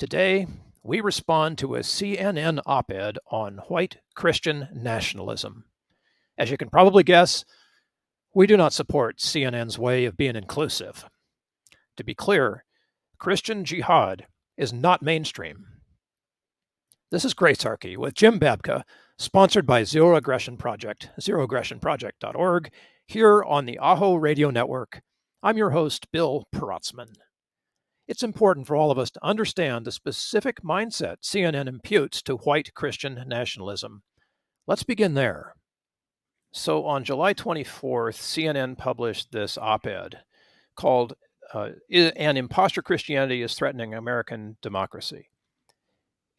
Today, we respond to a CNN op-ed on white Christian nationalism. As you can probably guess, we do not support CNN's way of being inclusive. To be clear, Christian Jihad is not mainstream. This is Gracearchy with Jim Babka, sponsored by Zero Aggression Project, zeroaggressionproject.org, here on the AHO Radio Network. I'm your host, Bill Perotzman. It's important for all of us to understand the specific mindset CNN imputes to white Christian nationalism. Let's begin there. So on July 24th, CNN published this op-ed called "An Imposter Christianity is Threatening American Democracy."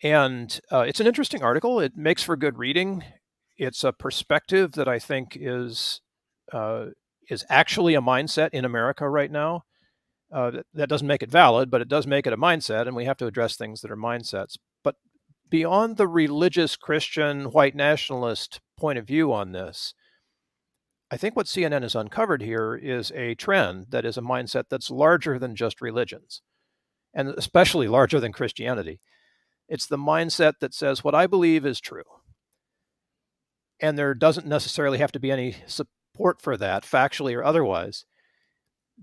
And it's an interesting article. It makes for good reading. It's a perspective that I think is actually a mindset in America right now. That doesn't make it valid, but it does make it a mindset, and we have to address things that are mindsets. But beyond the religious Christian white nationalist point of view on this, I think what CNN has uncovered here is a trend that is a mindset that's larger than just religions, and especially larger than Christianity. It's the mindset that says what I believe is true. And there doesn't necessarily have to be any support for that, factually or otherwise.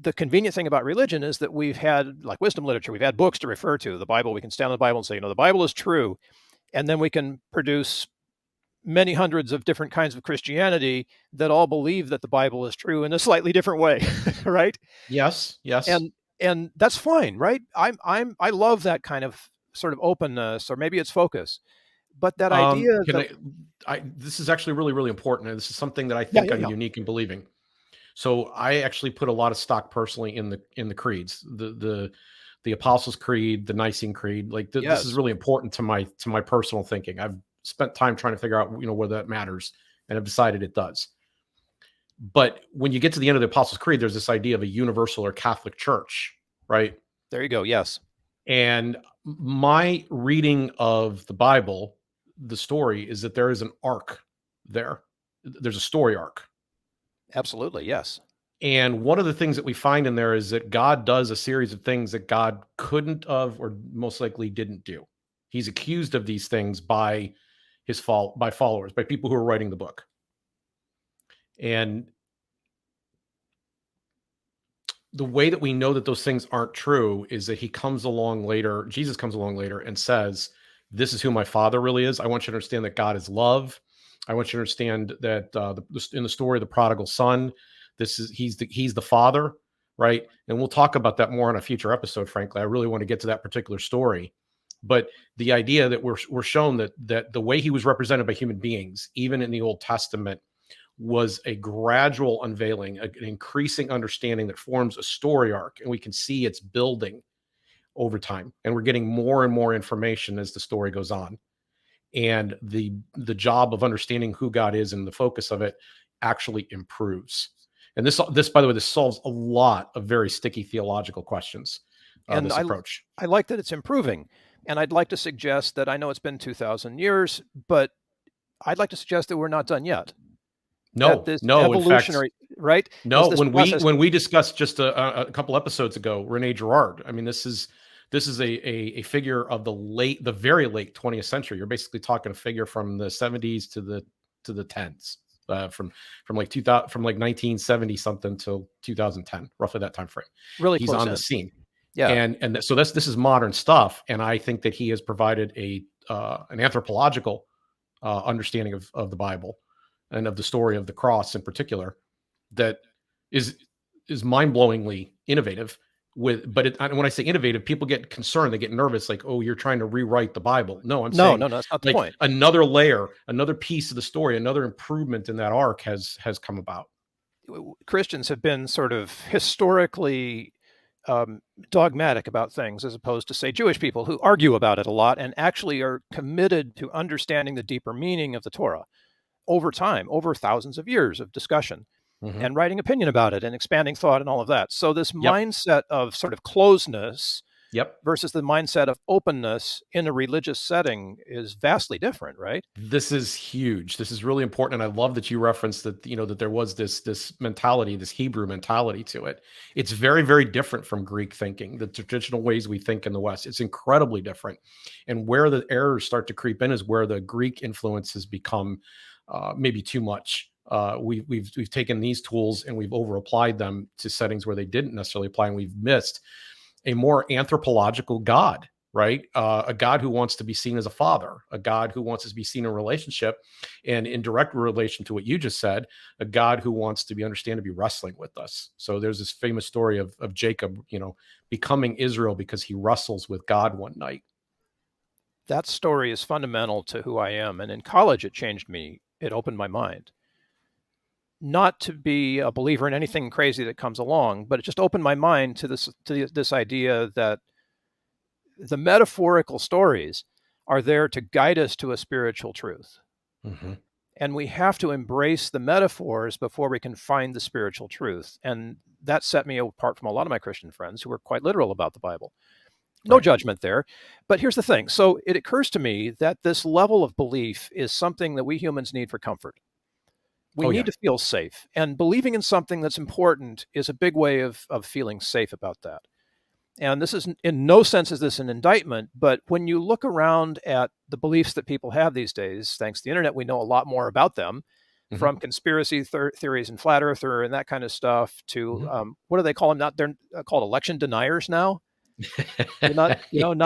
The convenient thing about religion is that we've had, like wisdom literature, we've had books to refer to. The Bible, we can stand on the Bible and say, the Bible is true. And then we can produce many hundreds of different kinds of Christianity that all believe that the Bible is true in a slightly different way, right? Yes. And that's fine, right? I love that kind of sort of openness, or maybe it's focus. But that idea this is actually really, really important. And this is something that I think I'm unique in believing. So I actually put a lot of stock personally in the creeds, the Apostles' Creed, the Nicene Creed. This is really important to my personal thinking. I've spent time trying to figure out whether that matters, and I've decided it does. But when you get to the end of the Apostles' Creed, there's this idea of a universal or Catholic Church, right? There you go. Yes. And my reading of the Bible, the story, is that there is an arc there. There's a story arc. Absolutely, yes. And one of the things that we find in there is that God does a series of things that God couldn't have, or most likely didn't do. He's accused of these things by by followers, by people who are writing the book. And the way that we know that those things aren't true is that Jesus comes along later and says, this is who my Father really is. I want you to understand that God is love. I want you to understand that in the story of the prodigal son, he's the father, right? And we'll talk about that more on a future episode. Frankly, I really want to get to that particular story. But the idea that we're shown that the way he was represented by human beings, even in the Old Testament, was a gradual unveiling, an increasing understanding that forms a story arc, and we can see it's building over time, and we're getting more and more information as the story goes on. And the job of understanding who God is and the focus of it actually improves. And this, by the way, this solves a lot of very sticky theological questions. And this approach. I like that it's improving. And I'd like to suggest that, I know it's been 2,000 years, but I'd like to suggest that we're not done yet. No, evolutionary, in fact, right? No, when we discussed just a couple episodes ago, Rene Girard. I mean, this is a figure of the very late 20th century. You're basically talking a figure from the 70s to the 10s, from like 2000, from like 1970 something till 2010, roughly that time frame. Really, he's on the scene. Yeah, and so this is modern stuff, and I think that he has provided an anthropological understanding of the Bible and of the story of the cross in particular that is mind-blowingly innovative. When I say innovative, people get concerned, they get nervous, like, oh, you're trying to rewrite the Bible. No, no, that's not the point. Another layer, another piece of the story, another improvement in that arc has come about. Christians have been sort of historically dogmatic about things, as opposed to, say, Jewish people who argue about it a lot and actually are committed to understanding the deeper meaning of the Torah over time, over thousands of years of discussion. Mm-hmm. And writing opinion about it and expanding thought and all of that. So this mindset of sort of closeness Yep. versus the mindset of openness in a religious setting is vastly different, right? This is huge. This is really important. And I love that you referenced that, that there was this mentality, this Hebrew mentality to it. It's very, very different from Greek thinking, the traditional ways we think in the West. It's incredibly different. And where the errors start to creep in is where the Greek influence has become maybe too much. We've taken these tools and we've over applied them to settings where they didn't necessarily apply, and we've missed a more anthropological God, right? A God who wants to be seen as a father, a God who wants to be seen in a relationship, and in direct relation to what you just said, a God who wants to be wrestling with us. So there's this famous story of Jacob, becoming Israel because he wrestles with God one night. That story is fundamental to who I am. And in college, it changed me. It opened my mind. Not to be a believer in anything crazy that comes along, but it just opened my mind to this idea that the metaphorical stories are there to guide us to a spiritual truth. Mm-hmm. And we have to embrace the metaphors before we can find the spiritual truth. And that set me apart from a lot of my Christian friends who were quite literal about the Bible. No Right. judgment there. But here's the thing. So it occurs to me that this level of belief is something that we humans need for comfort. We need to feel safe. And believing in something that's important is a big way of feeling safe about that. And this is, in no sense is this an indictment, but when you look around at the beliefs that people have these days, thanks to the internet, we know a lot more about them, from conspiracy theories and flat earther and that kind of stuff to, what do they call them? They're called election deniers now. Not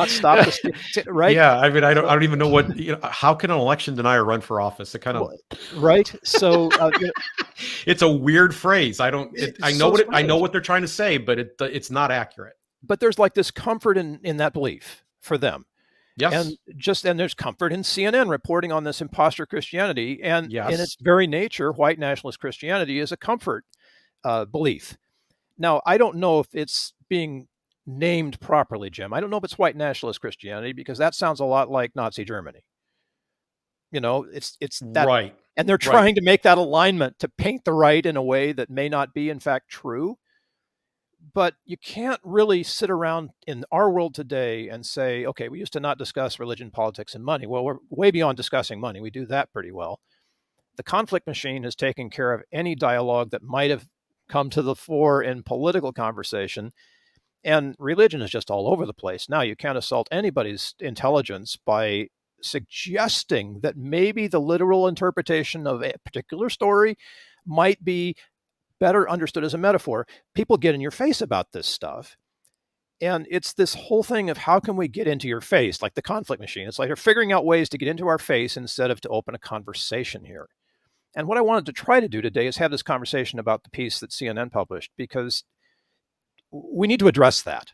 stop the right. Yeah, I mean, I don't even know what. How can an election denier run for office? It kind of right. So it's a weird phrase. I know what they're trying to say, but it's not accurate. But there's like this comfort in that belief for them. Yes. And there's comfort in CNN reporting on this imposter Christianity. And yes. in its very nature, white nationalist Christianity is a comfort belief. Now, I don't know if it's being named properly, Jim. I don't know if it's white nationalist Christianity, because that sounds a lot like Nazi Germany. It's that, right. And they're trying to make that alignment to paint the right in a way that may not be, in fact, true. But you can't really sit around in our world today and say, okay, we used to not discuss religion, politics, and money. Well, we're way beyond discussing money. We do that pretty well. The conflict machine has taken care of any dialogue that might have come to the fore in political conversation. And religion is just all over the place. Now, you can't assault anybody's intelligence by suggesting that maybe the literal interpretation of a particular story might be better understood as a metaphor. People get in your face about this stuff. And it's this whole thing of how can we get into your face, like the conflict machine. It's like they're figuring out ways to get into our face instead of to open a conversation here. And what I wanted to try to do today is have this conversation about the piece that CNN published, because we need to address that.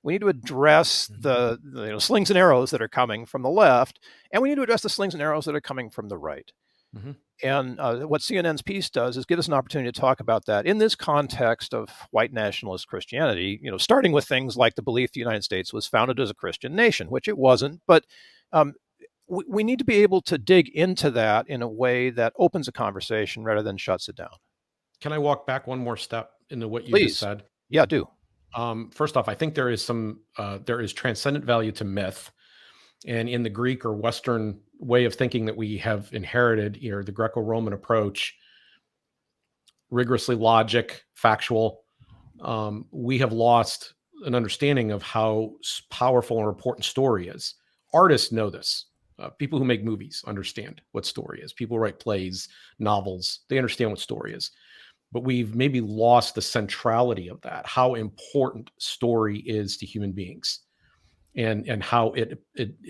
We need to address the slings and arrows that are coming from the left, and we need to address the slings and arrows that are coming from the right. Mm-hmm. And what CNN's piece does is give us an opportunity to talk about that in this context of white nationalist Christianity, starting with things like the belief the United States was founded as a Christian nation, which it wasn't. But we need to be able to dig into that in a way that opens a conversation rather than shuts it down. Can I walk back one more step into what you just said? Yeah, do. First off, I think there is transcendent value to myth. And in the Greek or Western way of thinking that we have inherited, the Greco-Roman approach, rigorously logic, factual, we have lost an understanding of how powerful and important story is. Artists know this. People who make movies understand what story is. People who write plays, novels, they understand what story is. But we've maybe lost the centrality of that, how important story is to human beings. And how it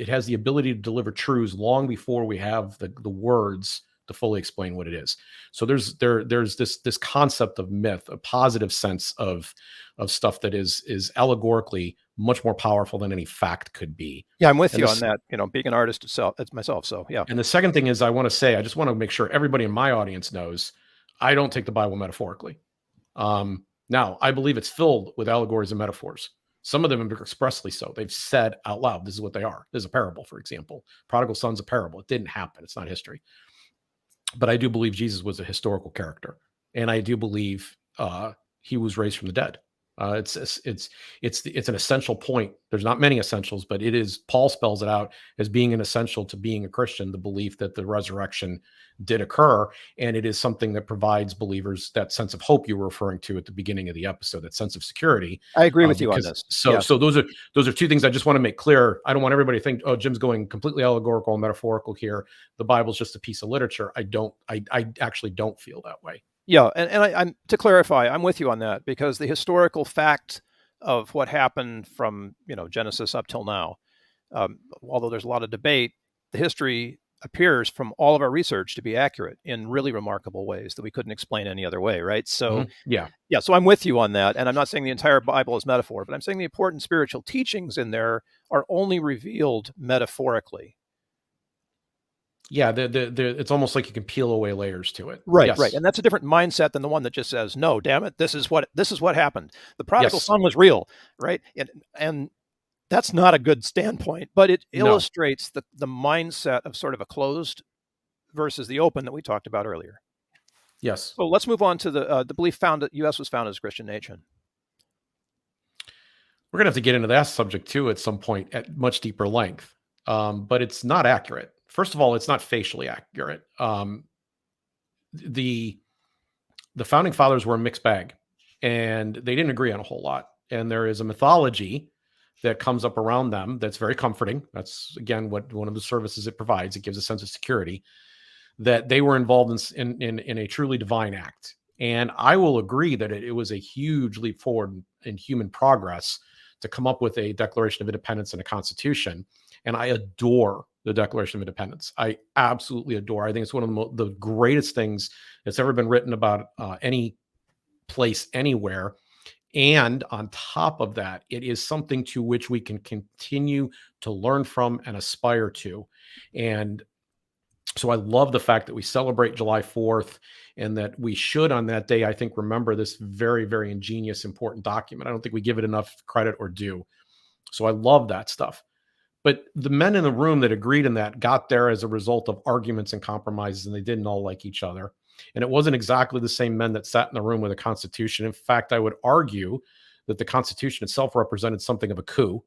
has the ability to deliver truths long before we have the words to fully explain what it is. So there's this concept of myth, a positive sense of stuff that is allegorically much more powerful than any fact could be. Yeah, I'm with you on that. Being an artist myself, so yeah. And the second thing is, I just want to make sure everybody in my audience knows, I don't take the Bible metaphorically. Now, I believe it's filled with allegories and metaphors. Some of them are expressly so. They've said out loud, this is what they are. There's a parable, for example. Prodigal son's a parable. It didn't happen. It's not history. But I do believe Jesus was a historical character. And I do believe he was raised from the dead. It's an essential point. There's not many essentials, but it is. Paul spells it out as being an essential to being a Christian, the belief that the resurrection did occur, and it is something that provides believers that sense of hope you were referring to at the beginning of the episode, that sense of security. I agree with you on this. So those are two things I just want to make clear. I don't want everybody to think, oh, Jim's going completely allegorical and metaphorical here. The Bible's just a piece of literature. I actually don't feel that way. Yeah, and I'm to clarify, I'm with you on that, because the historical fact of what happened from Genesis up till now, although there's a lot of debate, the history appears from all of our research to be accurate in really remarkable ways that we couldn't explain any other way, right? So yeah, so I'm with you on that, and I'm not saying the entire Bible is metaphor, but I'm saying the important spiritual teachings in there are only revealed metaphorically. Yeah, it's almost like you can peel away layers to it. Right, yes. right, and that's a different mindset than the one that just says, "No, damn it, this is what happened. The prodigal son was real," right? And that's not a good standpoint, but it illustrates the mindset of sort of a closed versus the open that we talked about earlier. Yes. So let's move on to the belief that U.S. was founded as a Christian nation. We're going to have to get into that subject too at some point at much deeper length, but it's not accurate. First of all, it's not facially accurate. The founding fathers were a mixed bag, and they didn't agree on a whole lot. And there is a mythology that comes up around them that's very comforting. That's, again, what one of the services it provides. It gives a sense of security that they were involved in a truly divine act. And I will agree that it was a huge leap forward in human progress to come up with a Declaration of Independence and a Constitution. And I adore the Declaration of Independence. I absolutely adore. I think it's one of the greatest things that's ever been written about any place, anywhere. And on top of that, it is something to which we can continue to learn from and aspire to. And so I love the fact that we celebrate July 4th, and that we should, on that day, I think, remember this very, very ingenious, important document. I don't think we give it enough credit or due. So I love that stuff. But the men in the room that agreed in that got there as a result of arguments and compromises, and they didn't all like each other. And it wasn't exactly the same men that sat in the room with the Constitution. In fact, I would argue that the Constitution itself represented something of a coup.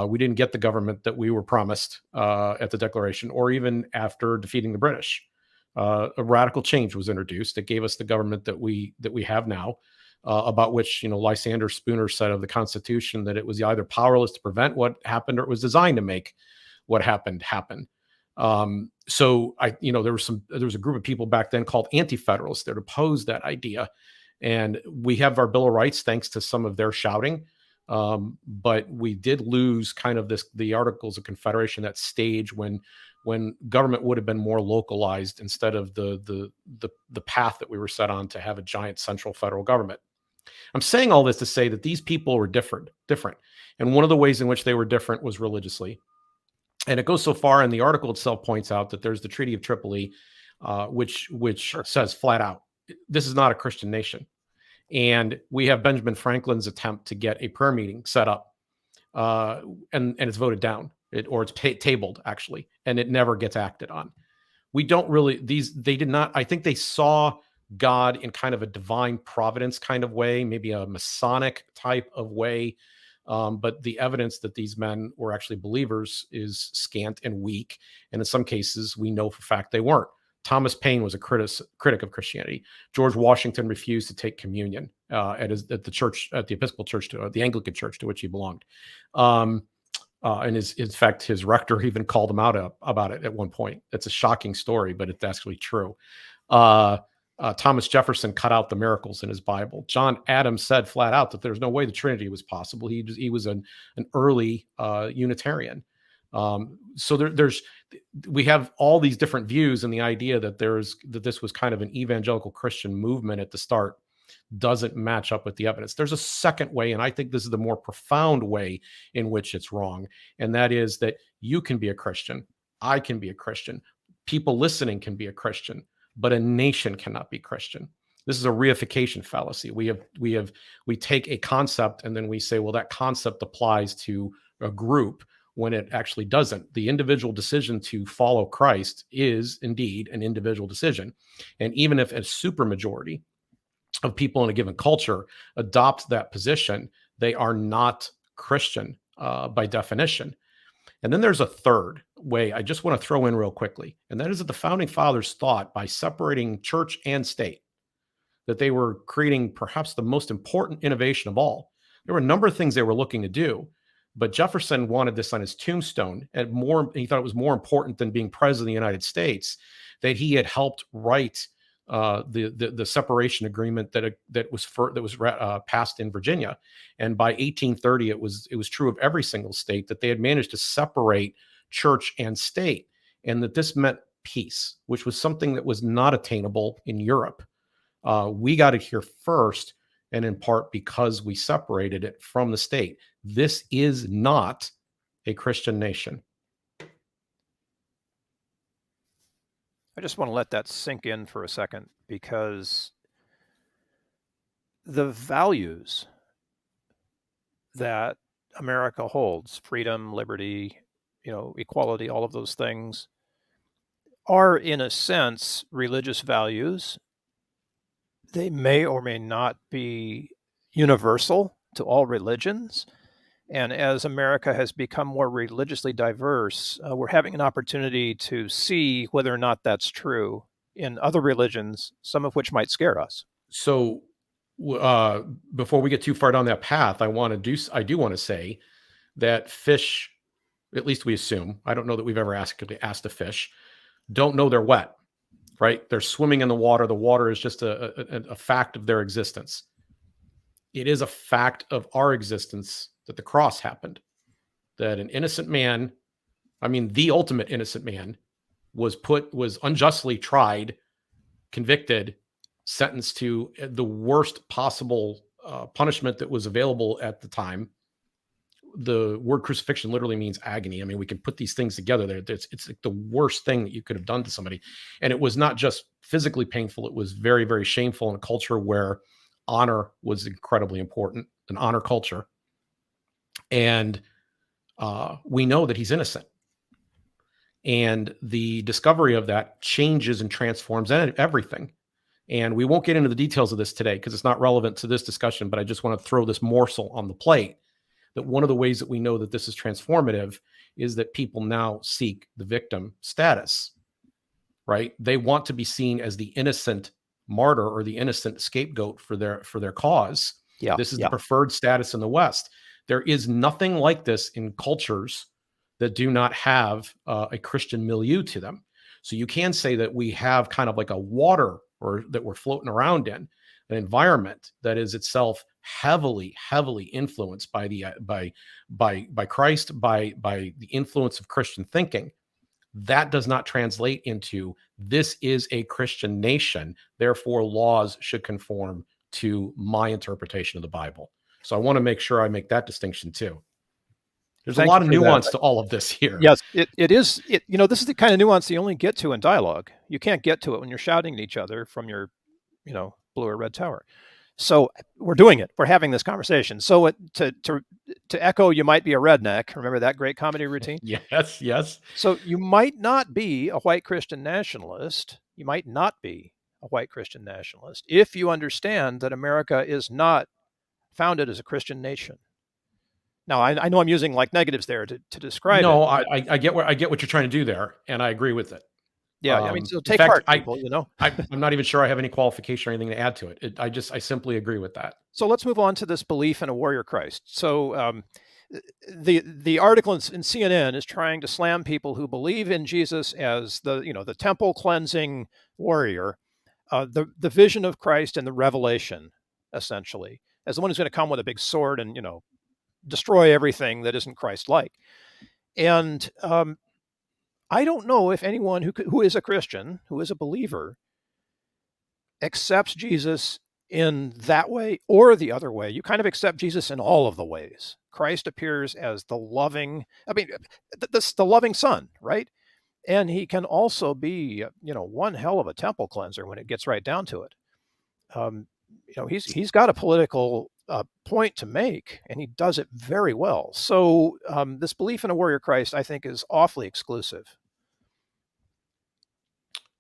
We didn't get the government that we were promised at the Declaration, or even after defeating the British. A radical change was introduced that gave us the government that we have now. About which, Lysander Spooner said of the Constitution that it was either powerless to prevent what happened, or it was designed to make what happened happen. So there was a group of people back then called anti-federalists that opposed that idea, and we have our Bill of Rights thanks to some of their shouting. But we did lose kind of the Articles of Confederation, that stage when government would have been more localized instead of the path that we were set on to have a giant central federal government. I'm saying all this to say that these people were different. And one of the ways in which they were different was religiously. And it goes so far, and the article itself points out that there's the Treaty of Tripoli, which says flat out, this is not a Christian nation. And we have Benjamin Franklin's attempt to get a prayer meeting set up, and it's voted down, or it's tabled, actually, and it never gets acted on. We don't really, they did not, I think they saw God in kind of a divine providence kind of way, maybe a Masonic type of way. But the evidence that these men were actually believers is scant and weak. And in some cases, we know for a fact they weren't. Thomas Paine was a critic of Christianity. George Washington refused to take communion at the church, at the Episcopal Church, the Anglican Church to which he belonged. And in fact, his rector even called him out about it at one point. It's a shocking story, but it's actually true. Thomas Jefferson cut out the miracles in his Bible. John Adams said flat out that there's no way the Trinity was possible. He was an early Unitarian. So we have all these different views, and the idea that this was kind of an evangelical Christian movement at the start doesn't match up with the evidence. There's a second way, and I think this is the more profound way in which it's wrong, and that is that you can be a Christian, I can be a Christian, people listening can be a Christian, but a nation cannot be Christian. This is a reification fallacy. We take a concept and then we say, well, that concept applies to a group, when it actually doesn't. The individual decision to follow Christ is indeed an individual decision. And even if a supermajority of people in a given culture adopt that position, they are not Christian by definition. And then there's a third way I just want to throw in real quickly, and that is that the founding fathers thought by separating church and state that they were creating perhaps the most important innovation of all. There were a number of things they were looking to do, but Jefferson wanted this on his tombstone, and he thought it was more important than being president of the United States that he had helped write the separation agreement that was passed in Virginia, and by 1830 it was true of every single state that they had managed to separate church and state, and that this meant peace, which was something that was not attainable in Europe. We got it here first, and in part because we separated it from the state. This is not a Christian nation. I just want to let that sink in for a second, because the values that America holds, freedom, liberty, equality, all of those things, are in a sense religious values. They may or may not be universal to all religions. And as America has become more religiously diverse, we're having an opportunity to see whether or not that's true in other religions, some of which might scare us. So before we get too far down that path, I do want to say that fish, at least we assume, I don't know that we've ever asked a fish, don't know they're wet, right? They're swimming in the water. The water is just a fact of their existence. It is a fact of our existence that the cross happened, that an innocent man, the ultimate innocent man, was unjustly tried, convicted, sentenced to the worst possible punishment that was available at the time. The word crucifixion literally means agony. We can put these things together there. It's like the worst thing that you could have done to somebody. And it was not just physically painful. It was very, very shameful in a culture where honor was incredibly important, an honor culture. And we know that he's innocent. And the discovery of that changes and transforms everything. And we won't get into the details of this today because it's not relevant to this discussion, but I just want to throw this morsel on the plate, that one of the ways that we know that this is transformative is that people now seek the victim status, right? They want to be seen as the innocent martyr or the innocent scapegoat for their cause. Yeah, this is the preferred status in the West. There is nothing like this in cultures that do not have a Christian milieu to them. So you can say that we have kind of like a water, or that we're floating around in an environment that is itself heavily influenced by Christ, by the influence of Christian thinking. That does not translate into this is a Christian nation, therefore laws should conform to my interpretation of the Bible. So I want to make sure I make that distinction too. There's a lot of nuance to all of this here. Yes, it is. This is the kind of nuance you only get to in dialogue. You can't get to it when you're shouting at each other from your, blue or red tower. So we're doing it. We're having this conversation. So to echo, you might be a redneck. Remember that great comedy routine? Yes. So you might not be a white Christian nationalist. You might not be a white Christian nationalist if you understand that America is not founded as a Christian nation. Now, I know I'm using like negatives there to describe it. No, I get what you're trying to do there, and I agree with it. Yeah, so take heart, people, I'm not even sure I have any qualification or anything to add to it. I simply agree with that. So let's move on to this belief in a warrior Christ. So the article in CNN is trying to slam people who believe in Jesus as the temple cleansing warrior, the vision of Christ and the revelation, essentially, as the one who's going to come with a big sword and destroy everything that isn't Christ-like. And I don't know if anyone who is a Christian, who is a believer, accepts Jesus in that way or the other way. You kind of accept Jesus in all of the ways. Christ appears as the loving, the loving Son, right? And he can also be, one hell of a temple cleanser when it gets right down to it. He's got a political point to make, and he does it very well. So this belief in a warrior Christ, I think, is awfully exclusive.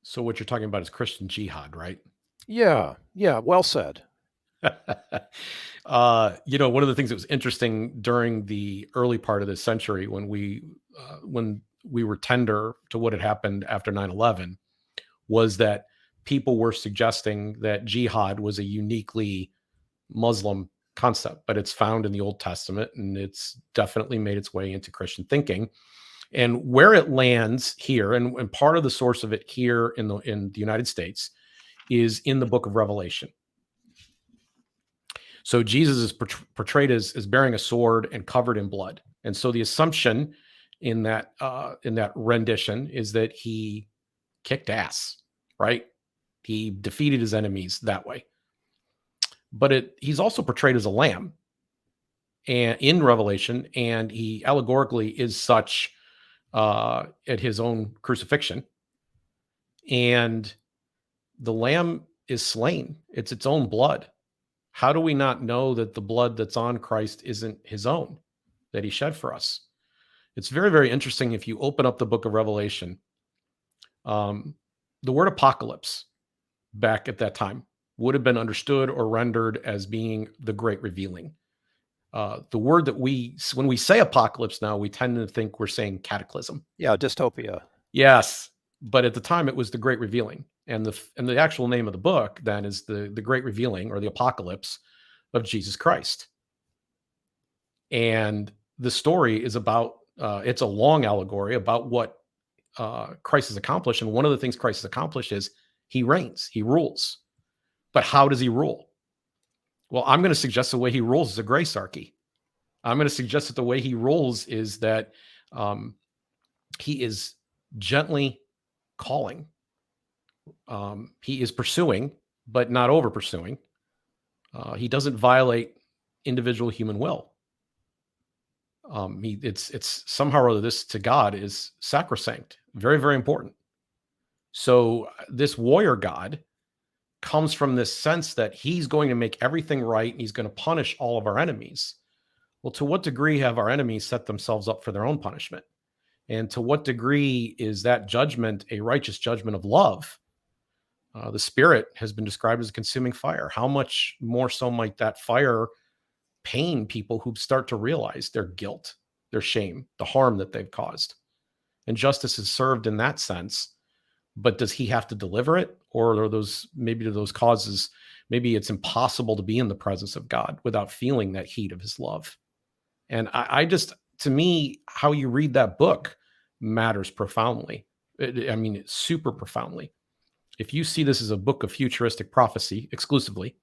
So what you're talking about is Christian jihad, right? Yeah, well said. One of the things that was interesting during the early part of this century when we were tender to what had happened after 9/11 was that people were suggesting that jihad was a uniquely Muslim concept, but it's found in the Old Testament and it's definitely made its way into Christian thinking. And where it lands here, and part of the source of it here in the United States, is in the book of Revelation. So Jesus is portrayed as bearing a sword and covered in blood. And so the assumption in that rendition is that he kicked ass, right? He defeated his enemies that way. But he's also portrayed as a lamb and in Revelation, and he allegorically is such at his own crucifixion. And the lamb is slain. It's its own blood. How do we not know that the blood that's on Christ isn't his own, that he shed for us? It's very, very interesting. If you open up the book of Revelation, the word apocalypse back at that time would have been understood or rendered as being the great revealing. The word that when we say apocalypse now, we tend to think we're saying cataclysm. Yeah, dystopia. Yes, but at the time it was the great revealing. And the actual name of the book then is the great revealing, or the apocalypse of Jesus Christ. And the story is about, it's a long allegory about what Christ has accomplished. And one of the things Christ has accomplished is he reigns, he rules. But how does he rule? Well, I'm going to suggest the way he rules is a Gracearchy. I'm going to suggest that the way he rules is that he is gently calling. He is pursuing, but not over pursuing. He doesn't violate individual human will. It's somehow or other, this to God is sacrosanct, very, very important. So this warrior God comes from this sense that he's going to make everything right and he's going to punish all of our enemies. Well, to what degree have our enemies set themselves up for their own punishment? And to what degree is that judgment a righteous judgment of love? The Spirit has been described as a consuming fire. How much more so might that fire pain people who start to realize their guilt, their shame, the harm that they've caused? And justice is served in that sense. But does he have to deliver it? Or are those causes, maybe it's impossible to be in the presence of God without feeling that heat of his love? And to me, how you read that book matters profoundly. It's super profoundly. If you see this as a book of futuristic prophecy exclusively,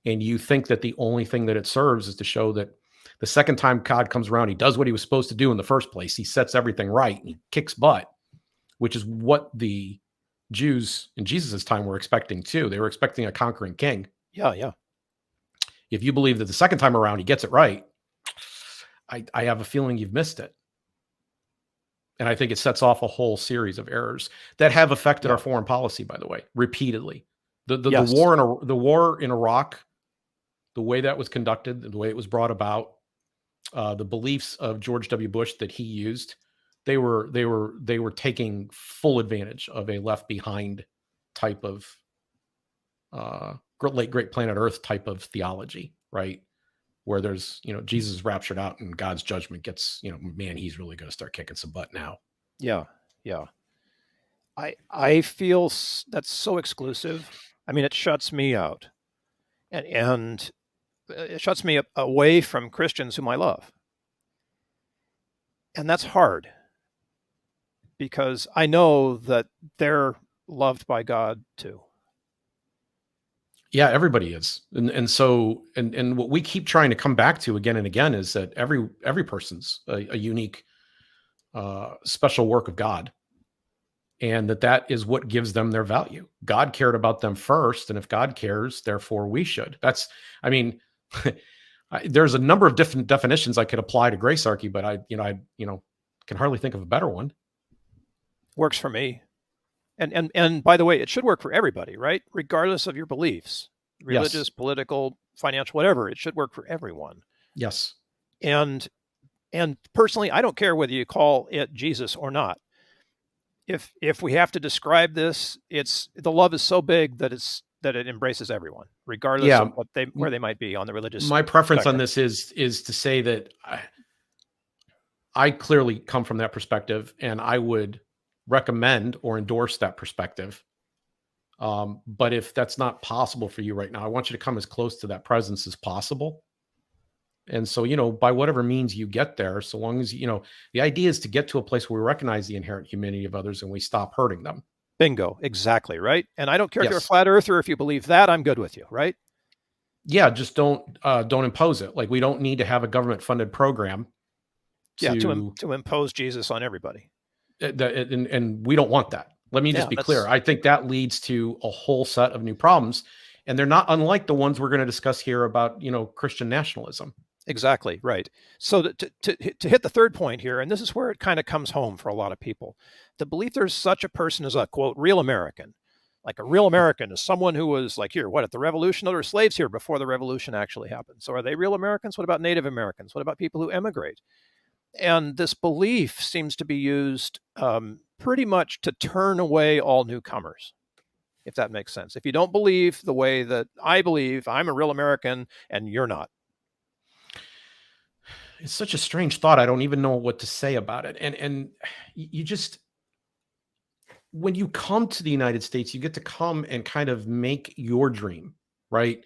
and you think that the only thing that it serves is to show that the second time God comes around, he does what he was supposed to do in the first place. He sets everything right and he kicks butt, which is what the Jews in Jesus' time were expecting too. They were expecting a conquering king. Yeah. If you believe that the second time around he gets it right, I have a feeling you've missed it. And I think it sets off a whole series of errors that have affected our foreign policy, by the way, repeatedly. The war in Iraq, the way that was conducted, the way it was brought about, the beliefs of George W. Bush that he used, they were taking full advantage of a left behind type of great planet Earth type of theology, right? Where there's, Jesus is raptured out and God's judgment gets, man, he's really going to start kicking some butt now. Yeah. I feel that's so exclusive. It shuts me out, and it shuts me away from Christians whom I love. And that's hard because I know that they're loved by God too. Yeah, everybody is. And so what we keep trying to come back to again and again is that every person's a unique, special work of God. And that is what gives them their value. God cared about them first. And if God cares, therefore we should. There's a number of different definitions I could apply to Gracearchy, but I can hardly think of a better one. Works for me. And by the way, it should work for everybody, right? Regardless of your beliefs, religious, yes, political, financial, whatever, it should work for everyone. Yes. And personally, I don't care whether you call it Jesus or not. If we have to describe this, the love is so big that it's that it embraces everyone, regardless Yeah. of where they might be on the religious My preference on spectrum. this is to say that I clearly come from that perspective, and I would recommend or endorse that perspective. But if that's not possible for you right now, I want you to come as close to that presence as possible. And so, by whatever means you get there, so long as, the idea is to get to a place where we recognize the inherent humanity of others and we stop hurting them. Bingo. Exactly. Right. And I don't care if you're a Yes. flat earther, if you believe that, I'm good with you. Right. Yeah. Just don't impose it. Like, we don't need to have a government funded program to impose Jesus on everybody. And we don't want that. Let me just be clear. I think that leads to a whole set of new problems, and they're not unlike the ones we're going to discuss here about, Christian nationalism. Exactly. Right. So to hit the third point here, and this is where it kind of comes home for a lot of people, the belief there's such a person as a, quote, real American. Like a real American is someone who was like here, at the revolution? There were slaves here before the revolution actually happened. So are they real Americans? What about Native Americans? What about people who emigrate? And this belief seems to be used pretty much to turn away all newcomers, if that makes sense. If you don't believe the way that I believe, I'm a real American and you're not. It's such a strange thought. I don't even know what to say about it. And you just, when you come to the United States, you get to come and kind of make your dream, right?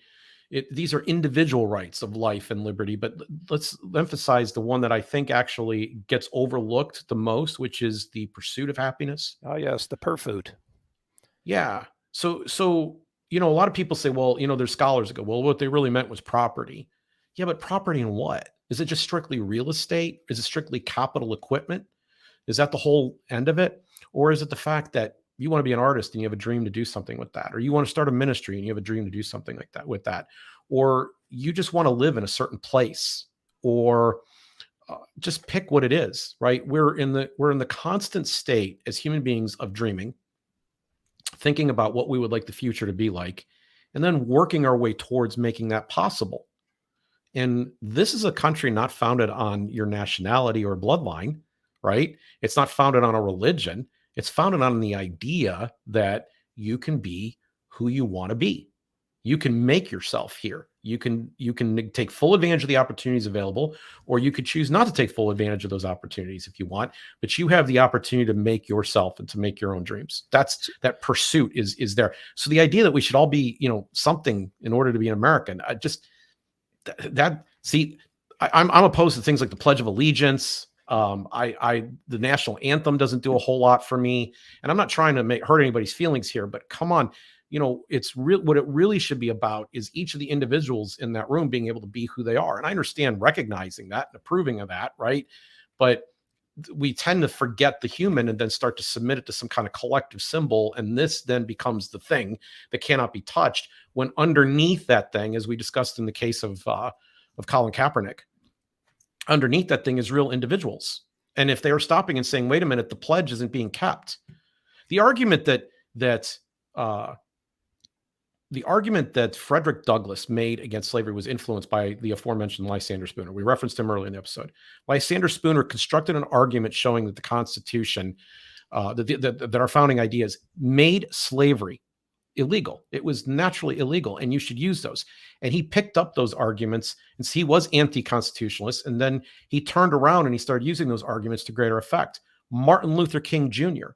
These are individual rights of life and liberty, but let's emphasize the one that I think actually gets overlooked the most, which is the pursuit of happiness. Oh, yes, the pursuit. Yeah. So, a lot of people say, well, there's scholars that go, well, what they really meant was property. Yeah, but property in what? Is it just strictly real estate? Is it strictly capital equipment? Is that the whole end of it? Or is it the fact that you want to be an artist and you have a dream to do something with that? Or you want to start a ministry and you have a dream to do something like that with that? Or you just want to live in a certain place? Or just pick what it is, right? We're in the constant state as human beings of dreaming, thinking about what we would like the future to be like, and then working our way towards making that possible. And this is a country not founded on your nationality or bloodline, right? It's not founded on a religion. It's founded on the idea that you can be who you want to be. You can make yourself here. You can take full advantage of the opportunities available, or you could choose not to take full advantage of those opportunities if you want, but you have the opportunity to make yourself and to make your own dreams. That pursuit is there. So the idea that we should all be, something in order to be an American, I'm opposed to things like the Pledge of Allegiance. The national anthem doesn't do a whole lot for me, and I'm not trying to hurt anybody's feelings here, but come on, it's real. What it really should be about is each of the individuals in that room being able to be who they are. And I understand recognizing that and approving of that, right? But we tend to forget the human and then start to submit it to some kind of collective symbol. And this then becomes the thing that cannot be touched, when underneath that thing, as we discussed in the case of Colin Kaepernick, underneath that thing is real individuals. And if they are stopping and saying, wait a minute, the pledge isn't being kept. The argument that Frederick Douglass made against slavery was influenced by the aforementioned Lysander Spooner. We referenced him earlier in the episode. Lysander Spooner constructed an argument showing that the Constitution, that our founding ideas made slavery illegal. It was naturally illegal, and you should use those. And he picked up those arguments, and he was anti-constitutionalist, and then he turned around and he started using those arguments to greater effect. Martin Luther King Jr.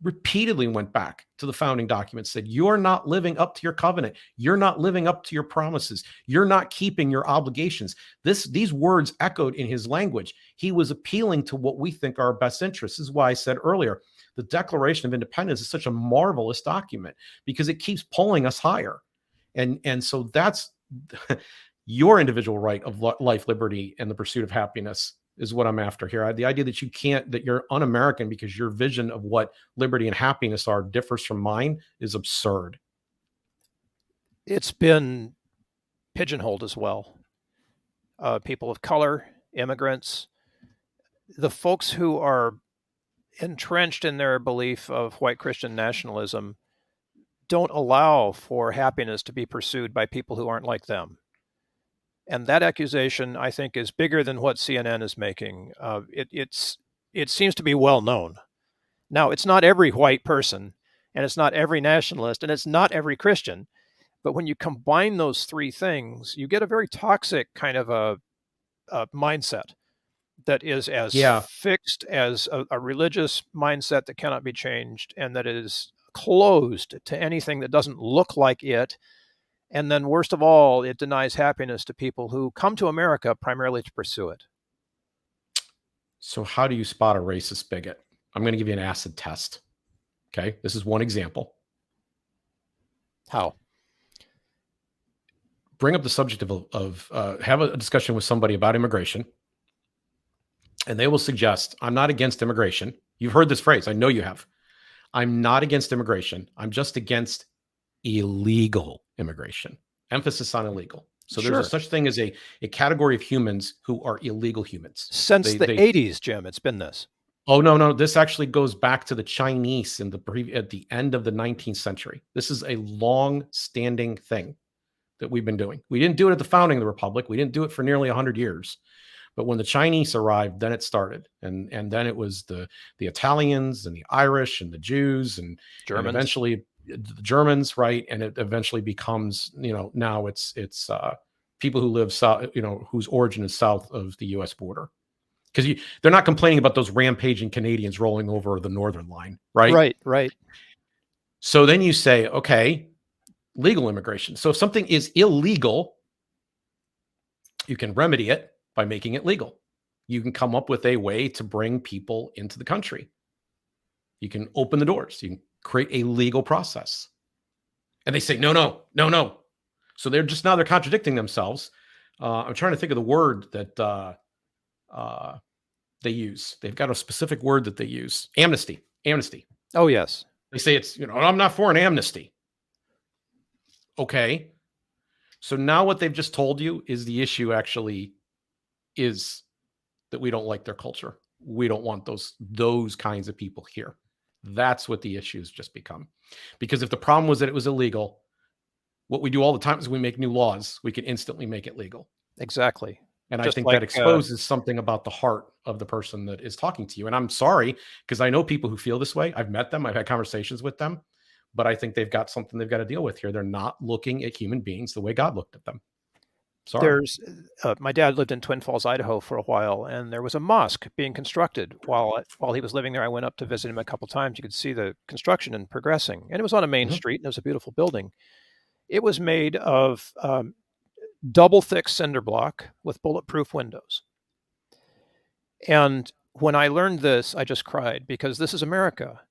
repeatedly went back to the founding documents, said, you're not living up to your covenant. You're not living up to your promises. You're not keeping your obligations. These words echoed in his language. He was appealing to what we think are our best interests. This is why I said earlier, the Declaration of Independence is such a marvelous document, because it keeps pulling us higher. And so that's your individual right of life, liberty, and the pursuit of happiness is what I'm after here. The idea that you're un-American because your vision of what liberty and happiness are differs from mine is absurd. It's been pigeonholed as well. People of color, immigrants, the folks who are entrenched in their belief of white Christian nationalism don't allow for happiness to be pursued by people who aren't like them. And that accusation, I think, is bigger than what CNN is making. It seems to be well known. Now, it's not every white person, and it's not every nationalist, and it's not every Christian. But when you combine those three things, you get a very toxic kind of a mindset that is as fixed as a religious mindset that cannot be changed, and that is closed to anything that doesn't look like it. And then worst of all, it denies happiness to people who come to America primarily to pursue it. So how do you spot a racist bigot? I'm going to give you an acid test. Okay. This is one example. How? Bring up the subject of have a discussion with somebody about immigration, and they will suggest, I'm not against immigration. You've heard this phrase. I know you have. I'm not against immigration. I'm just against illegal immigration. Emphasis on illegal. So there's a such thing as a category of humans who are illegal humans. Since the 80s, Jim, it's been this. Oh, no. This actually goes back to the Chinese at the end of the 19th century. This is a long-standing thing that we've been doing. We didn't do it at the founding of the Republic. We didn't do it for nearly 100 years. But when the Chinese arrived, then it started. And then it was the Italians and the Irish and the Jews and eventually the Germans, right? And it eventually becomes, now it's people who live south, whose origin is south of the U.S. border. Because they're not complaining about those rampaging Canadians rolling over the northern line, right? Right. So then you say, okay, legal immigration. So if something is illegal, you can remedy it by making it legal. You can come up with a way to bring people into the country. You can open the doors. You can create a legal process. And they say, no. So they're contradicting themselves. I'm trying to think of the word that they use. They've got a specific word that they use. Amnesty. Oh, yes. They say it's, I'm not for an amnesty. Okay. So now what they've just told you is the issue actually is that we don't like their culture. We don't want those kinds of people here. That's what the issue has just become. Because if the problem was that it was illegal, what we do all the time is we make new laws. We can instantly make it legal. Exactly. And I think that exposes something about the heart of the person that is talking to you. And I'm sorry, because I know people who feel this way. I've met them. I've had conversations with them. But I think they've got something they've got to deal with here. They're not looking at human beings the way God looked at them. Sorry. My dad lived in Twin Falls, Idaho for a while, and there was a mosque being constructed while he was living there. I went up to visit him a couple times. You could see the construction and progressing. And it was on a main street, and it was a beautiful building. It was made of double thick cinder block with bulletproof windows. And when I learned this, I just cried, because this is America.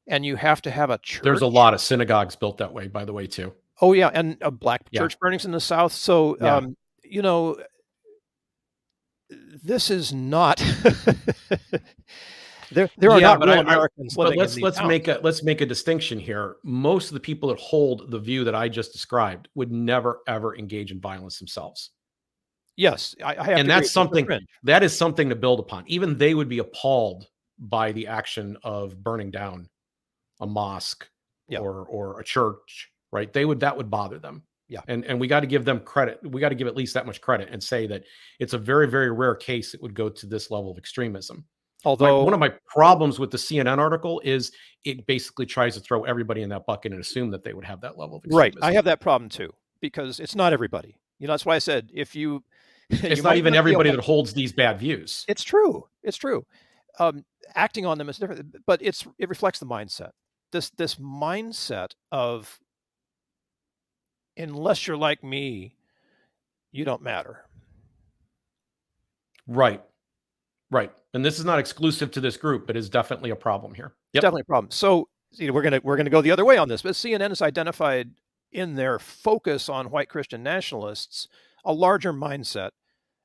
And you have to have a church. There's a lot of synagogues built that way, by the way, too. Oh, yeah. And black church burnings in the South. So, this is not, there are not real Americans living in these towns. Let's make a distinction here. Most of the people that hold the view that I just described would never, ever engage in violence themselves. Yes. I have and that's something that is something to build upon. Even they would be appalled by the action of burning down a mosque or a church, right? That would bother them. Yeah. And we got to give them credit. We got to give at least that much credit and say that it's a very, very rare case it would go to this level of extremism. Although one of my problems with the CNN article is it basically tries to throw everybody in that bucket and assume that they would have that level of extremism. Right. I have that problem too, because it's not everybody. That's why I said, if you, it's not even everybody that holds these bad views. It's true. Acting on them is different, but it reflects the mindset. This mindset of, unless you're like me, you don't matter. Right. And this is not exclusive to this group, but is definitely a problem here. Yep. Definitely a problem. So we're gonna go the other way on this, but CNN has identified in their focus on white Christian nationalists a larger mindset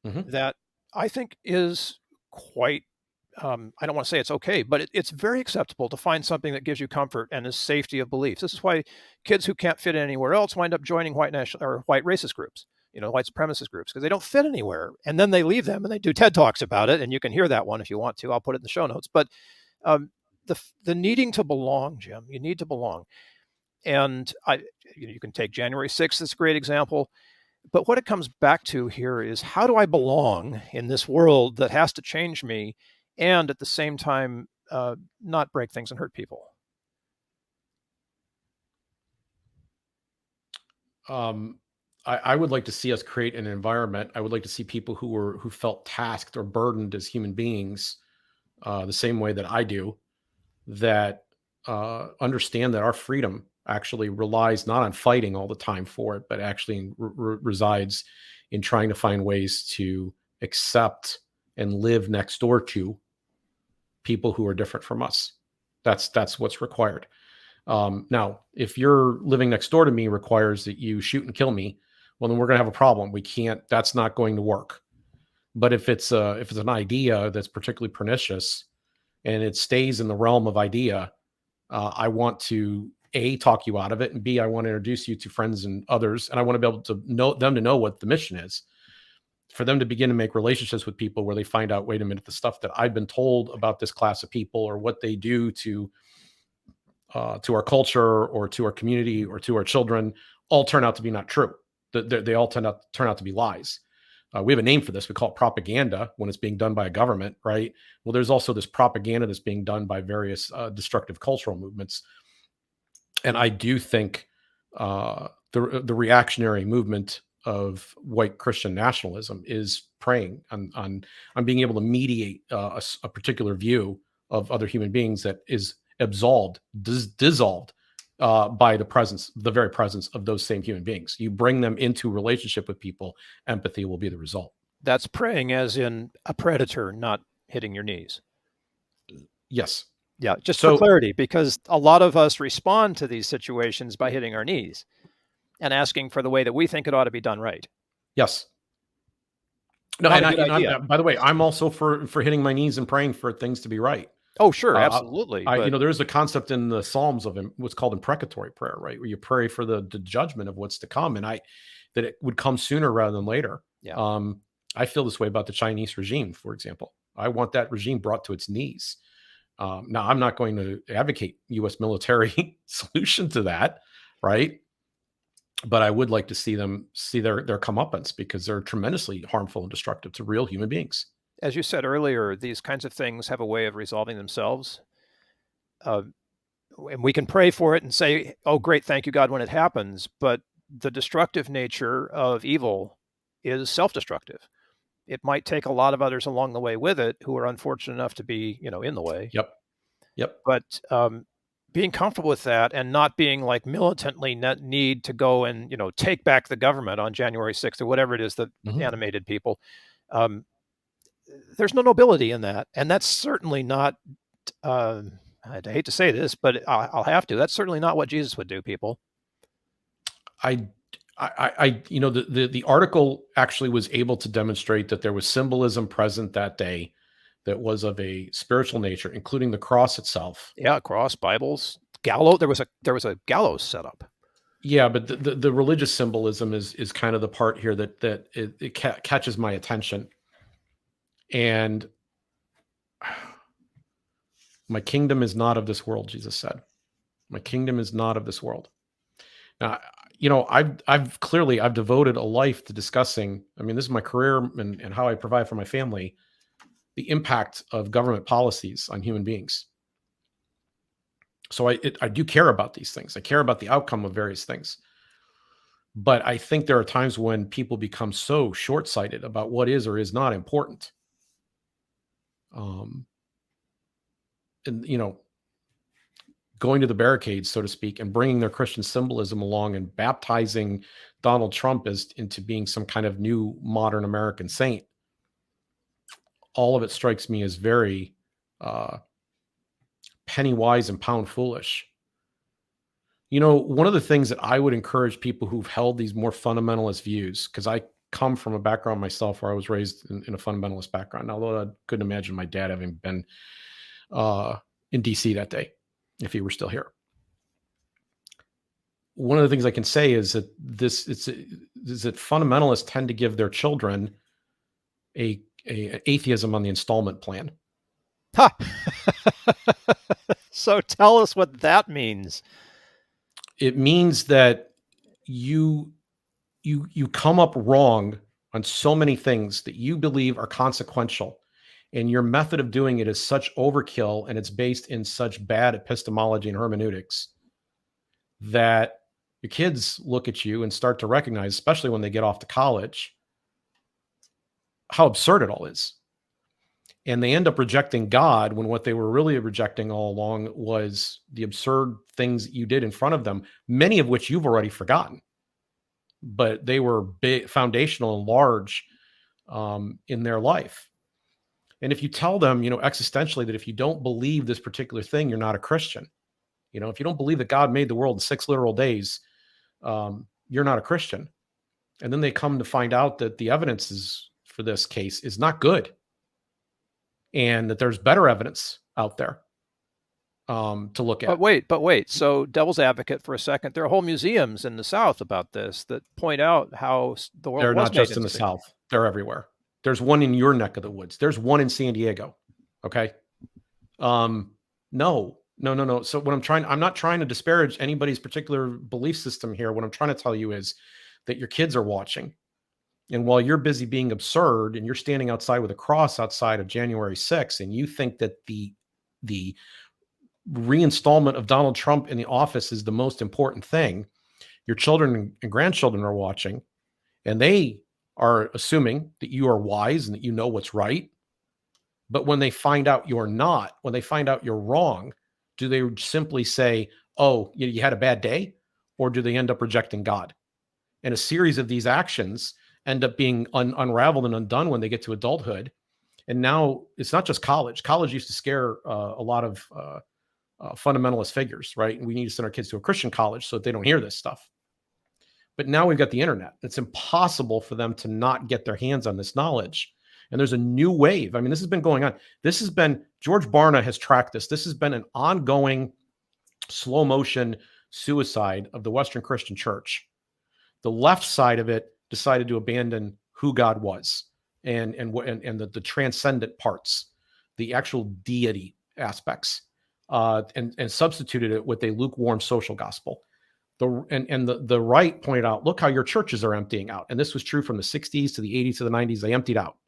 that I think is quite, I don't want to say it's okay, but it's very acceptable to find something that gives you comfort and is safety of beliefs. This is why kids who can't fit anywhere else wind up joining white racist groups, white supremacist groups, because they don't fit anywhere. And then they leave them and they do TED Talks about it. And you can hear that one if you want to. I'll put it in the show notes. But the needing to belong, Jim, you need to belong. And you can take January 6th as a great example. But what it comes back to here is, how do I belong in this world that has to change me, and at the same time not break things and hurt people? I would like to see us create an environment. I would like to see people who felt tasked or burdened as human beings, the same way that I do, that understand that our freedom actually relies not on fighting all the time for it, but actually resides in trying to find ways to accept and live next door to people who are different from us. That's what's required. Now, if you're living next door to me requires that you shoot and kill me, well, then we're going to have a problem. We can't. That's not going to work. But if it's an idea that's particularly pernicious and it stays in the realm of idea, I want to A, talk you out of it, and B, I want to introduce you to friends and others, and I want to be able to know what the mission is, for them to begin to make relationships with people where they find out, wait a minute, the stuff that I've been told about this class of people or what they do to our culture or to our community or to our children all turn out to be not true. They all turn out to be lies. We have a name for this. We call it propaganda when it's being done by a government, right? Well, there's also this propaganda that's being done by various destructive cultural movements. And I do think the reactionary movement of white Christian nationalism is preying on being able to mediate a particular view of other human beings that is dissolved by the very presence of those same human beings. You bring them into relationship with people, empathy will be the result. That's praying as in a predator not hitting your knees. Yes. Yeah, just for clarity, because a lot of us respond to these situations by hitting our knees and asking for the way that we think it ought to be done right. Yes. No, by the way, I'm also for hitting my knees and praying for things to be right. Oh, sure, absolutely. There's a concept in the Psalms of what's called imprecatory prayer, right, where you pray for the judgment of what's to come, and that it would come sooner rather than later. Yeah. I feel this way about the Chinese regime, for example. I want that regime brought to its knees. Now, I'm not going to advocate U.S. military solution to that, right? But I would like to see them see their comeuppance, because they're tremendously harmful and destructive to real human beings. As you said earlier, these kinds of things have a way of resolving themselves. And we can pray for it and say, oh, great, thank you, God, when it happens. But the destructive nature of evil is self-destructive. It might take a lot of others along the way with it who are unfortunate enough to be, in the way. Yep. But being comfortable with that and not being like militantly need to go and, take back the government on January 6th or whatever it is that animated people. There's no nobility in that. And that's certainly not, I hate to say this, but I'll have to. That's certainly not what Jesus would do, people. The article actually was able to demonstrate that there was symbolism present that day that was of a spiritual nature, including the cross itself. Yeah, cross, Bibles, gallows. There was a gallows set up. Yeah, but the religious symbolism is kind of the part here that it catches my attention. And my kingdom is not of this world, Jesus said. My kingdom is not of this world. Now, I've devoted a life to discussing, this is my career and how I provide for my family, the impact of government policies on human beings. So I do care about these things. I care about the outcome of various things. But I think there are times when people become so short-sighted about what is or is not important. Going to the barricades, so to speak, and bringing their Christian symbolism along and baptizing Donald Trump into being some kind of new modern American saint. All of it strikes me as very penny wise and pound foolish. One of the things that I would encourage people who've held these more fundamentalist views, because I come from a background myself where I was raised in a fundamentalist background, although I couldn't imagine my dad having been in DC that day if he were still here. One of the things I can say is that fundamentalists tend to give their children a atheism on the installment plan. Ha! So tell us what that means. It means that you come up wrong on so many things that you believe are consequential, and your method of doing it is such overkill and it's based in such bad epistemology and hermeneutics that Your kids look at you and start to recognize, especially when they get off to college, how absurd it all is. And they end up rejecting God when what they were really rejecting all along was the absurd things you did in front of them, many of which you've already forgotten. But they were big, foundational and large in their life. And if you tell them, existentially, that if you don't believe this particular thing, you're not a Christian. If you don't believe that God made the world in 6 literal days, you're not a Christian. And then they come to find out that the evidence for this case is not good, and that there's better evidence out there to look at. But wait. So, devil's advocate for a second. There are whole museums in the South about this that point out how the world They're was not just in the South. They're everywhere. There's one in your neck of the woods. There's one in San Diego. Okay. No. So I'm not trying to disparage anybody's particular belief system here. What I'm trying to tell you is that your kids are watching. And while you're busy being absurd and you're standing outside with a cross outside of January 6th, and you think that the reinstallment of Donald Trump in the office is the most important thing, your children and grandchildren are watching, and they are assuming that you are wise and that you know what's right. But when they find out you're not, when they find out you're wrong, do they simply say, oh, you had a bad day? Or do they end up rejecting God? And a series of these actions end up being unraveled and undone when they get to adulthood. And now it's not just college. College used to scare a lot of fundamentalist figures, right? And we need to send our kids to a Christian college so that they don't hear this stuff. But now we've got the internet. It's impossible for them to not get their hands on this knowledge. And there's a new wave. I mean, this has been going on. This has been, George Barna has tracked this. This has been an ongoing slow motion suicide of the Western Christian church. The left side of it decided to abandon who God was and the transcendent parts, the actual deity aspects, and substituted it with a lukewarm social gospel. The right pointed out, look how your churches are emptying out. And this was true from the 60s to the 80s to the 90s. They emptied out.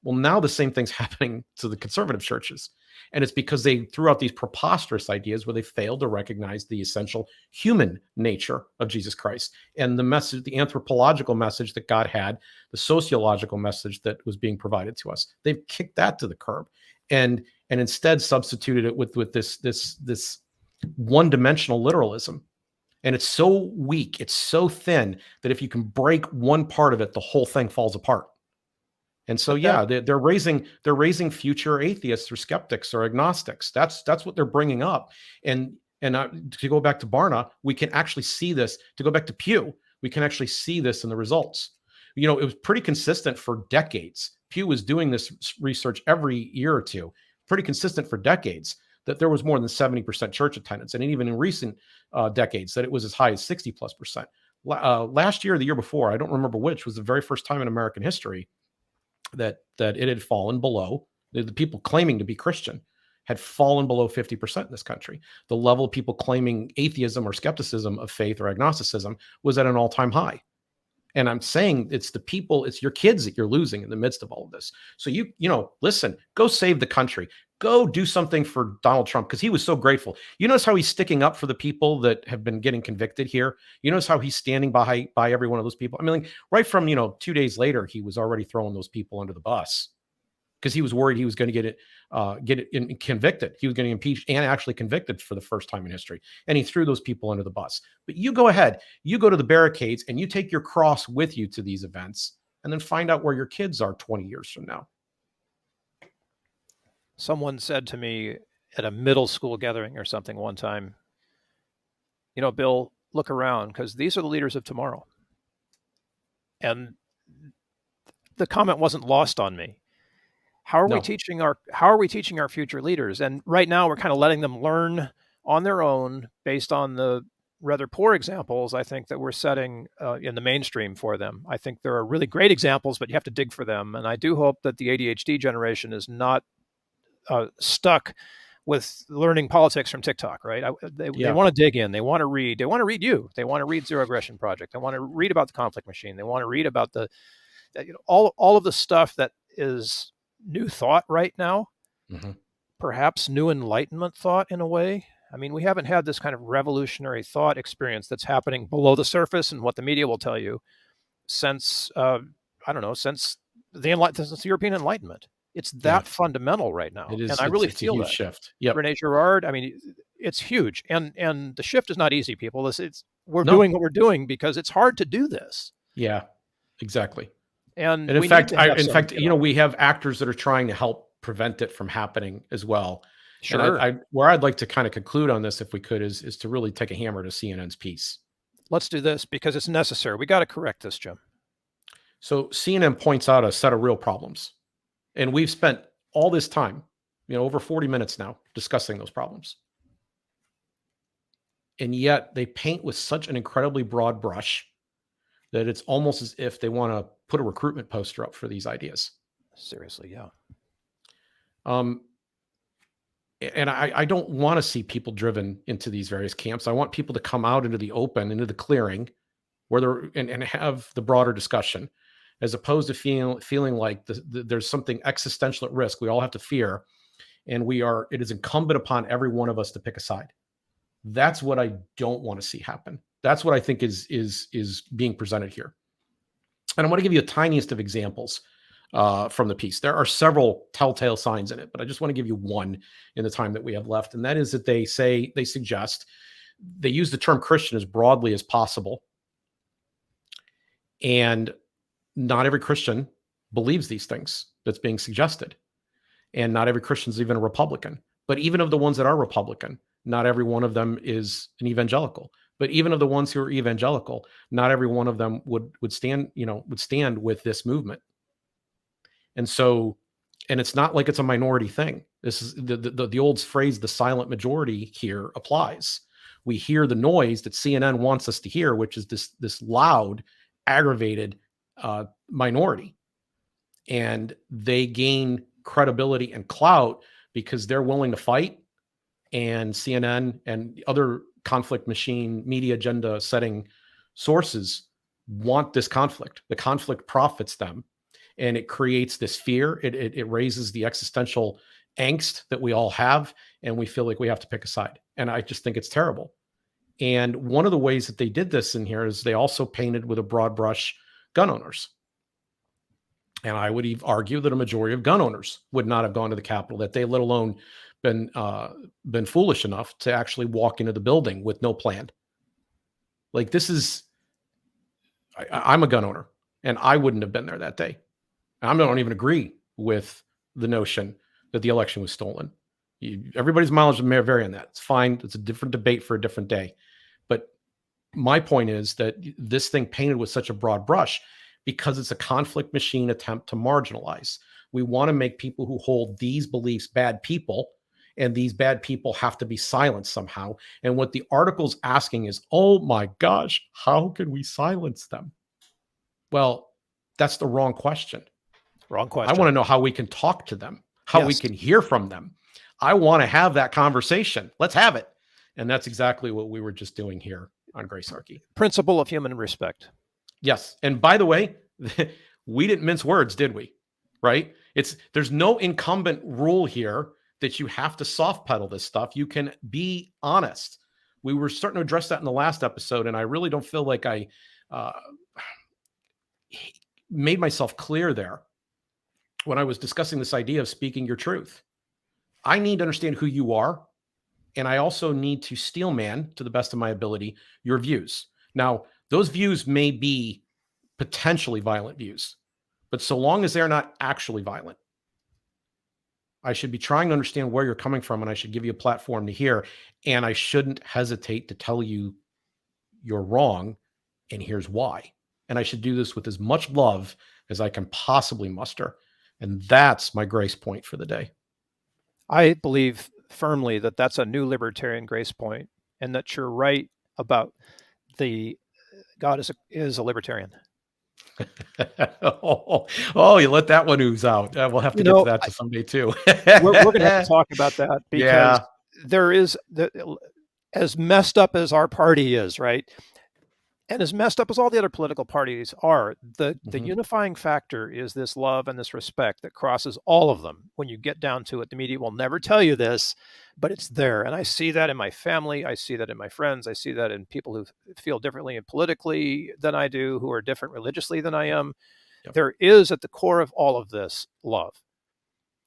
Well, now the same thing's happening to the conservative churches. And it's because they threw out these preposterous ideas where they failed to recognize the essential human nature of Jesus Christ and the message, the anthropological message that God had, the sociological message that was being provided to us. They've kicked that to the curb and instead substituted it with this one-dimensional literalism. And it's so weak, it's so thin that if you can break one part of it, the whole thing falls apart. And so, they're raising future atheists or skeptics or agnostics. That's what they're bringing up. And to go back to Barna, we can actually see this. To go back to Pew, we can actually see this in the results. It was pretty consistent for decades. Pew was doing this research every year or two, pretty consistent for decades, that there was more than 70% church attendance. And even in recent decades, that it was as high as 60+%. Last year, or the year before, I don't remember which, was the very first time in American history that it had fallen below, the people claiming to be Christian had fallen below 50% in this country. The level of people claiming atheism or skepticism of faith or agnosticism was at an all-time high. And I'm saying it's the people, it's your kids that you're losing in the midst of all of this. So listen, go save the country. Go do something for Donald Trump, because he was so grateful. You notice how he's sticking up for the people that have been getting convicted here. You notice how he's standing by every one of those people. I mean, right from 2 days later, he was already throwing those people under the bus because he was worried he was going to get it convicted. He was getting impeached and actually convicted for the first time in history. And he threw those people under the bus. But you go ahead, you go to the barricades and you take your cross with you to these events, and then find out where your kids are 20 years from now. Someone said to me at a middle school gathering or something one time, Bill, look around, because these are the leaders of tomorrow. And the comment wasn't lost on me. How are we teaching our future leaders? And right now we're kind of letting them learn on their own based on the rather poor examples, I think, that we're setting in the mainstream for them. I think there are really great examples, but you have to dig for them. And I do hope that the ADHD generation is not stuck with learning politics from TikTok, right? They want to dig in. They want to read. They want to read you. They want to read Zero Aggression Project. They want to read about the conflict machine. They want to read about all of the stuff that is new thought right now, perhaps new Enlightenment thought in a way. I mean, we haven't had this kind of revolutionary thought experience that's happening below the surface and what the media will tell you since, I don't know, since the European Enlightenment. It's that fundamental right now. It is. And I really It's a feel huge that. shift. Yep. Rene Girard, I mean, it's huge. And the shift is not easy, people. We're doing what we're doing because it's hard to do this. Yeah, exactly. And in fact, we have actors that are trying to help prevent it from happening as well. Sure. And where I'd like to kind of conclude on this, if we could, is to really take a hammer to CNN's piece. Let's do this because it's necessary. We got to correct this, Jim. So CNN points out a set of real problems. And we've spent all this time, over 40 minutes now, discussing those problems. And yet they paint with such an incredibly broad brush that it's almost as if they want to put a recruitment poster up for these ideas. Seriously, yeah. And I don't want to see people driven into these various camps. I want people to come out into the open, into the clearing, where they're and have the broader discussion, as opposed to feeling like there's something existential at risk. We all have to fear, and it is incumbent upon every one of us to pick a side. That's what I don't want to see happen. That's what I think is being presented here. And I want to give you the tiniest of examples from the piece. There are several telltale signs in it, but I just want to give you one in the time that we have left. And that is that they suggest, they use the term Christian as broadly as possible. And not every Christian believes these things that's being suggested. And not every Christian is even a Republican. But even of the ones that are Republican, not every one of them is an evangelical. But even of the ones who are evangelical, not every one of them would stand with this movement. And so, and it's not like it's a minority thing. This is the old phrase, the silent majority here applies. We hear the noise that CNN wants us to hear, which is this loud, aggravated minority. And they gain credibility and clout because they're willing to fight. And CNN and other conflict machine media agenda setting sources want this conflict. The conflict profits them. And it creates this fear. It raises the existential angst that we all have. And we feel like we have to pick a side. And I just think it's terrible. And one of the ways that they did this in here is they also painted with a broad brush gun owners. And I would argue that a majority of gun owners would not have gone to the Capitol that day, let alone been foolish enough to actually walk into the building with no plan. Like this is, I'm a gun owner and I wouldn't have been there that day. I don't even agree with the notion that the election was stolen. Everybody's mileage may vary on that. It's fine. It's a different debate for a different day. But my point is that this thing painted with such a broad brush because it's a conflict machine attempt to marginalize. We want to make people who hold these beliefs bad people, and these bad people have to be silenced somehow. And what the article's asking is, oh my gosh, how can we silence them? Well, that's the wrong question. Wrong question. I want to know how we can talk to them, how we can hear from them. I want to have that conversation. Let's have it. And that's exactly what we were just doing here on Gracearchy. Principle of human respect. Yes. And by the way, we didn't mince words, did we? Right? There's no incumbent rule here that you have to soft pedal this stuff. You can be honest. We were starting to address that in the last episode, and I really don't feel like I made myself clear there when I was discussing this idea of speaking your truth. I need to understand who you are, and I also need to steelman, to the best of my ability, your views. Now, those views may be potentially violent views, but so long as they're not actually violent, I should be trying to understand where you're coming from, and I should give you a platform to hear, and I shouldn't hesitate to tell you you're wrong, and here's why. And I should do this with as much love as I can possibly muster. And that's my grace point for the day. I believe firmly that that's a new libertarian grace point, and that you're right about God is a libertarian. You let that one ooze out. We'll have to get to that someday too. we're going to have to talk about that because there is, as messed up as our party is, right? And as messed up as all the other political parties are, the Mhm. unifying factor is this love and this respect that crosses all of them. When you get down to it, the media will never tell you this, but it's there. And I see that in my family. I see that in my friends. I see that in people who feel differently and politically than I do, who are different religiously than I am. Yep. There is at the core of all of this love.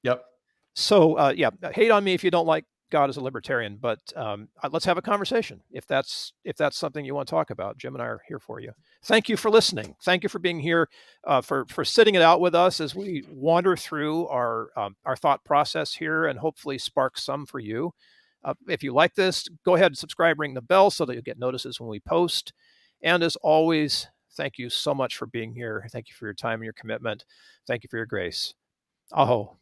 Yep. So yeah, hate on me if you don't like God as a libertarian, but let's have a conversation if that's something you want to talk about. Jim and I are here for you. Thank you for listening. Thank you for being here, for sitting it out with us as we wander through our thought process here, and hopefully spark some for you. If you like this, go ahead and subscribe, ring the bell so that you'll get notices when we post. And as always, thank you so much for being here. Thank you for your time and your commitment. Thank you for your grace. Aho.